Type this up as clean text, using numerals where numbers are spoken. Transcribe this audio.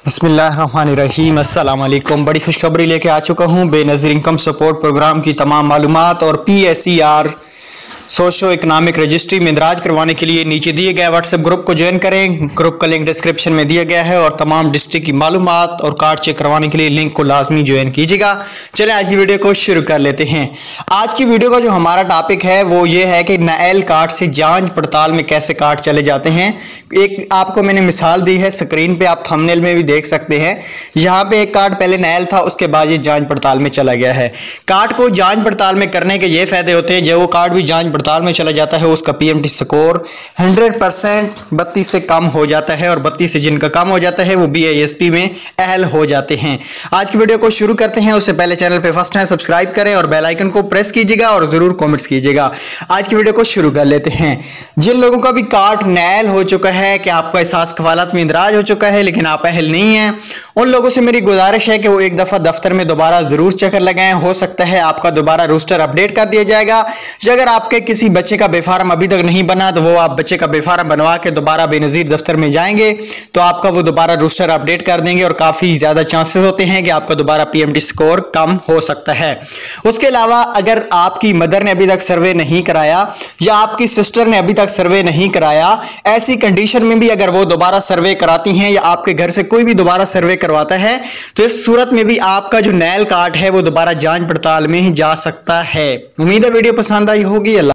बिस्मिल्लाहिर्रहमानिर्रहीम अस्सलाम वालेकुम। बड़ी खुशखबरी लेके आ चुका हूँ। बेनज़ीर इनकम सपोर्ट प्रोग्राम की तमाम मालूमात और PSER सोशो इकनॉमिक रजिस्ट्री में इंदराज करवाने के लिए नीचे दिए गए व्हाट्सएप ग्रुप को ज्वाइन करें। ग्रुप का लिंक डिस्क्रिप्शन में दिया गया है और तमाम डिस्ट्रिक्ट की मालूमात और कार्ड चेक करवाने के लिए लिंक को लाजमी ज्वाइन कीजिएगा। चलें आज की वीडियो को शुरू कर लेते हैं। आज की वीडियो का जो हमारा टॉपिक है वो ये है कि नाएल कार्ड से जांच पड़ताल में कैसे कार्ड चले जाते हैं। एक आपको मैंने मिसाल दी है, स्क्रीन पे आप थंबनेल में भी देख सकते हैं। यहाँ पे एक कार्ड पहले नाएल था, उसके बाद ये जांच पड़ताल में चला गया है। कार्ड को जांच पड़ताल में करने के ये फायदे होते हैं, जो वो कार्ड भी जांच पड़ताल में चला जाता है उसका PMT स्कोर 100% 32 से कम हो जाता है और 32 से जिनका कम हो जाता है वो BISP में अहल हो जाते हैं। आज की वीडियो को शुरू करते हैं। उससे पहले चैनल पे फर्स्ट टाइम सब्सक्राइब करें और बेल आइकन को प्रेस कीजिएगा और जरूर कमेंट्स कीजिएगा। आज की वीडियो को शुरू कर लेते हैं। जिन लोगों का भी कार्ड नाएल हो चुका है कि आपका एहसास कफालत में इंदराज हो चुका है लेकिन आप अहल नहीं हैं, उन लोगों से मेरी गुजारिश है कि वो एक दफा दफ्तर में दोबारा जरूर चक्कर लगाएं। हो सकता है आपका दोबारा रोस्टर अपडेट कर दिया जाएगा। अगर आपके किसी बच्चे का बेफार्म अभी तक नहीं बना तो वो आप बच्चे का बेफार्म बनवा के दोबारा बेनजीर दफ्तर में जाएंगे तो आपका वो दोबारा रोस्टर अपडेट कर देंगे और काफी ज्यादा चांसेस होते हैं कि आपका दोबारा PMT स्कोर कम हो सकता है। उसके अलावा अगर आपकी मदर ने अभी तक सर्वे नहीं कराया या आपकी सिस्टर ने अभी तक सर्वे नहीं कराया, ऐसी कंडीशन में भी अगर वो दोबारा सर्वे कराती हैं या आपके घर से कोई भी दोबारा सर्वे करवाता है तो इस सूरत में भी आपका जो नाएल कार्ड है वो दोबारा जांच पड़ताल में ही जा सकता है। उम्मीद है वीडियो पसंद आई होगी।